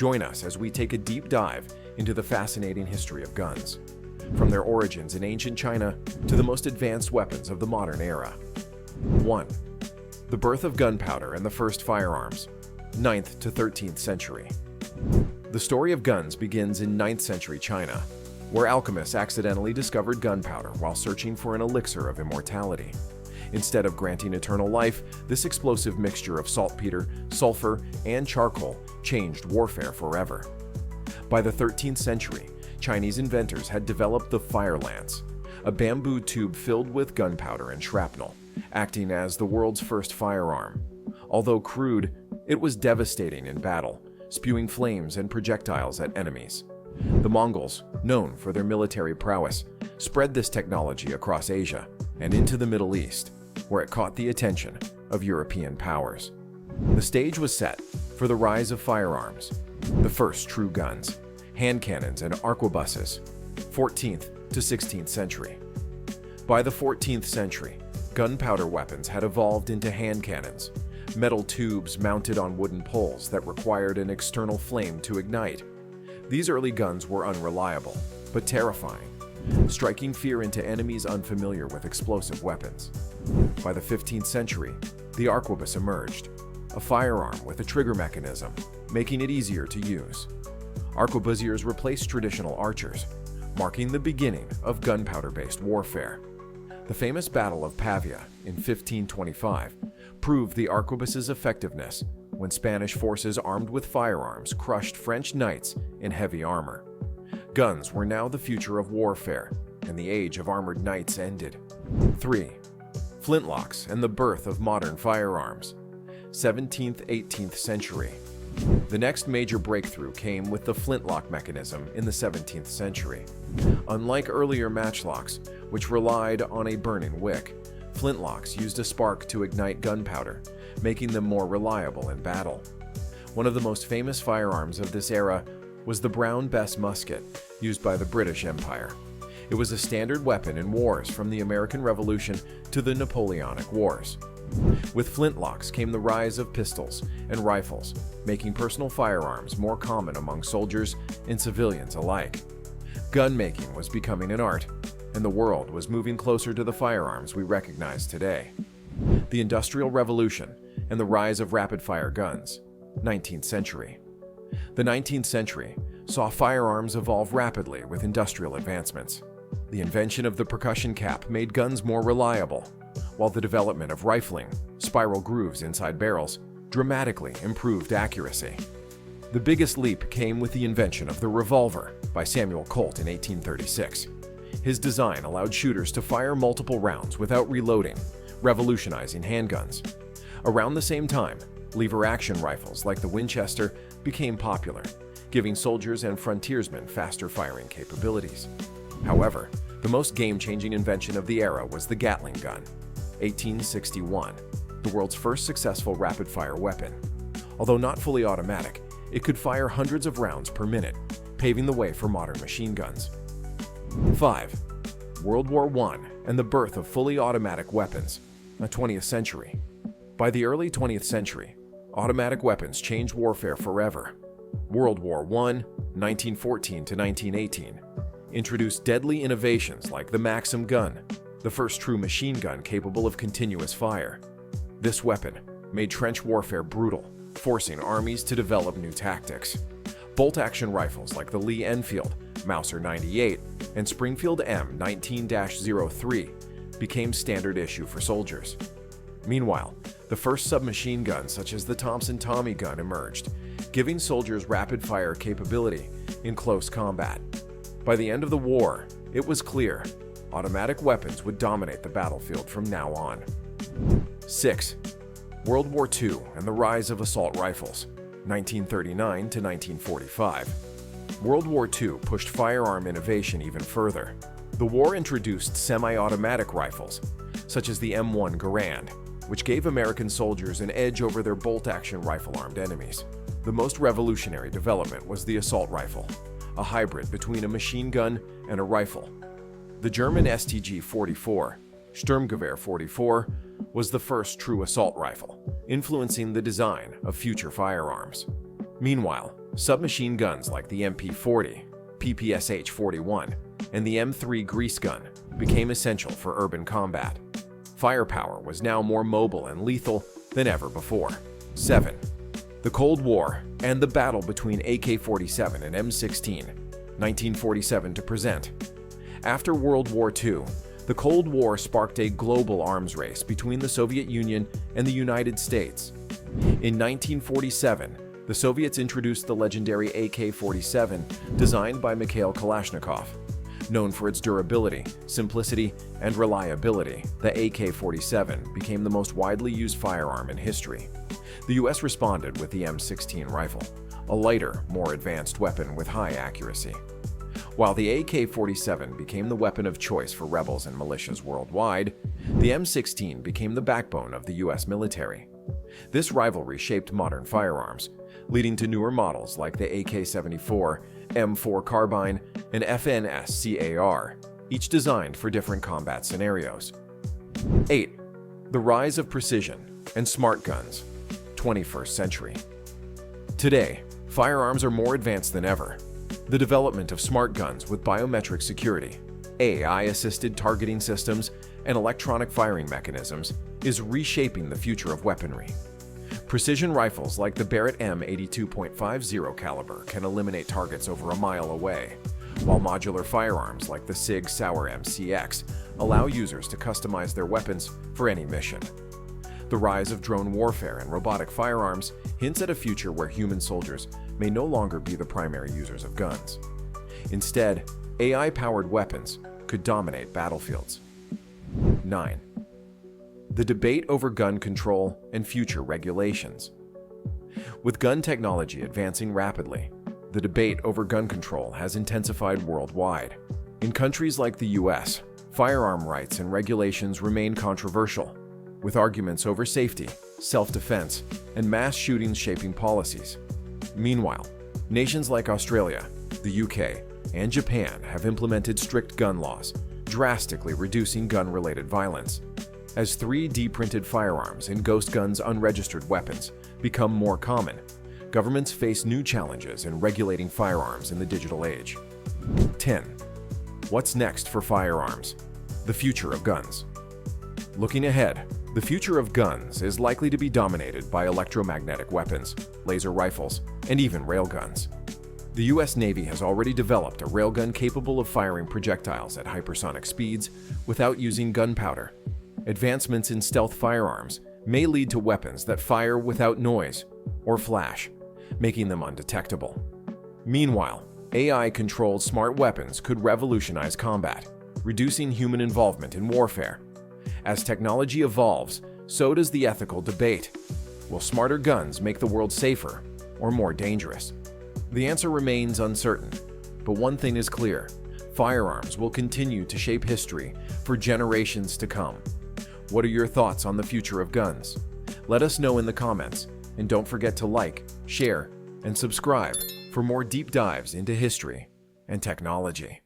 Join us as we take a deep dive into the fascinating history of guns, from their origins in ancient China to the most advanced weapons of the modern era. 1. The birth of gunpowder and the first firearms, 9th to 13th century. The story of guns begins in 9th century China, where alchemists accidentally discovered gunpowder while searching for an elixir of immortality. Instead of granting eternal life, this explosive mixture of saltpeter, sulfur, and charcoal changed warfare forever. By the 13th century, Chinese inventors had developed the fire lance, a bamboo tube filled with gunpowder and shrapnel, acting as the world's first firearm. Although crude, it was devastating in battle, spewing flames and projectiles at enemies. The Mongols, known for their military prowess, spread this technology across Asia and into the Middle East, where it caught the attention of European powers. The stage was set for the rise of firearms, the first true guns, hand cannons and arquebuses, 14th to 16th century. By the 14th century, gunpowder weapons had evolved into hand cannons, metal tubes mounted on wooden poles that required an external flame to ignite. These early guns were unreliable, but terrifying, striking fear into enemies unfamiliar with explosive weapons. By the 15th century, the arquebus emerged, a firearm with a trigger mechanism, making it easier to use. Arquebusiers replaced traditional archers, marking the beginning of gunpowder-based warfare. The famous Battle of Pavia in 1525 proved the arquebus's effectiveness when Spanish forces armed with firearms crushed French knights in heavy armor. Guns were now the future of warfare, and the age of armored knights ended. 3. Flintlocks and the birth of modern firearms, 17th–18th century. The next major breakthrough came with the flintlock mechanism in the 17th century. Unlike earlier matchlocks, which relied on a burning wick, flintlocks used a spark to ignite gunpowder, making them more reliable in battle. One of the most famous firearms of this era was the Brown Bess musket, used by the British Empire. It was a standard weapon in wars from the American Revolution to the Napoleonic Wars. With flintlocks came the rise of pistols and rifles, making personal firearms more common among soldiers and civilians alike. Gun making was becoming an art, and the world was moving closer to the firearms we recognize today. The Industrial Revolution and the rise of rapid-fire guns, 19th century. The 19th century saw firearms evolve rapidly with industrial advancements. The invention of the percussion cap made guns more reliable, while the development of rifling, spiral grooves inside barrels, dramatically improved accuracy. The biggest leap came with the invention of the revolver by Samuel Colt in 1836. His design allowed shooters to fire multiple rounds without reloading, revolutionizing handguns. Around the same time, lever-action rifles like the Winchester became popular, giving soldiers and frontiersmen faster firing capabilities. However, the most game-changing invention of the era was the Gatling gun, 1861, the world's first successful rapid-fire weapon. Although not fully automatic, it could fire hundreds of rounds per minute, paving the way for modern machine guns. 5. World War I and the birth of fully automatic weapons, the 20th century. By the early 20th century, automatic weapons changed warfare forever. World War I, 1914 to 1918, introduced deadly innovations like the Maxim gun, the first true machine gun capable of continuous fire. This weapon made trench warfare brutal, forcing armies to develop new tactics. Bolt-action rifles like the Lee Enfield, Mauser 98, and Springfield M19-03 became standard issue for soldiers. Meanwhile, the first submachine guns such as the Thompson Tommy gun emerged, giving soldiers rapid-fire capability in close combat. By the end of the war, it was clear automatic weapons would dominate the battlefield from now on. 6. World War II and the rise of assault rifles, 1939 to 1945. World War II pushed firearm innovation even further. The war introduced semi-automatic rifles, such as the M1 Garand, which gave American soldiers an edge over their bolt-action rifle-armed enemies. The most revolutionary development was the assault rifle, a hybrid between a machine gun and a rifle. The German STG-44, Sturmgewehr 44, was the first true assault rifle, influencing the design of future firearms. Meanwhile, submachine guns like the MP40, PPSH-41, and the M3 grease gun became essential for urban combat. Firepower was now more mobile and lethal than ever before. 7. The Cold War and the battle between AK-47 and M16, 1947 to present. After World War II, the Cold War sparked a global arms race between the Soviet Union and the United States. In 1947, the Soviets introduced the legendary AK-47 designed by Mikhail Kalashnikov. Known for its durability, simplicity, and reliability, the AK-47 became the most widely used firearm in history. The US responded with the M16 rifle, a lighter, more advanced weapon with high accuracy. While the AK-47 became the weapon of choice for rebels and militias worldwide, the M16 became the backbone of the US military. This rivalry shaped modern firearms, leading to newer models like the AK-74, M4 carbine, and FNS-CAR, each designed for different combat scenarios. 8. The rise of precision and smart guns, 21st century. Today, firearms are more advanced than ever. The development of smart guns with biometric security, AI-assisted targeting systems, and electronic firing mechanisms is reshaping the future of weaponry. Precision rifles like the Barrett M82.50 caliber can eliminate targets over a mile away, while modular firearms like the SIG Sauer MCX allow users to customize their weapons for any mission. The rise of drone warfare and robotic firearms hints at a future where human soldiers may no longer be the primary users of guns. Instead, AI-powered weapons could dominate battlefields. 9. The debate over gun control and future regulations. With gun technology advancing rapidly, the debate over gun control has intensified worldwide. In countries like the US, firearm rights and regulations remain controversial, with arguments over safety, self-defense, and mass shootings shaping policies. Meanwhile, nations like Australia, the UK, and Japan have implemented strict gun laws, drastically reducing gun-related violence. As 3D-printed firearms and ghost guns unregistered weapons become more common, governments face new challenges in regulating firearms in the digital age. 10. What's next for firearms? The future of guns. Looking ahead, the future of guns is likely to be dominated by electromagnetic weapons, laser rifles, and even railguns. The US Navy has already developed a railgun capable of firing projectiles at hypersonic speeds without using gunpowder. Advancements in stealth firearms may lead to weapons that fire without noise or flash, making them undetectable. Meanwhile, AI-controlled smart weapons could revolutionize combat, reducing human involvement in warfare. As technology evolves, so does the ethical debate. Will smarter guns make the world safer or more dangerous? The answer remains uncertain, but one thing is clear: firearms will continue to shape history for generations to come. What are your thoughts on the future of guns? Let us know in the comments, and don't forget to like, share, and subscribe for more deep dives into history and technology.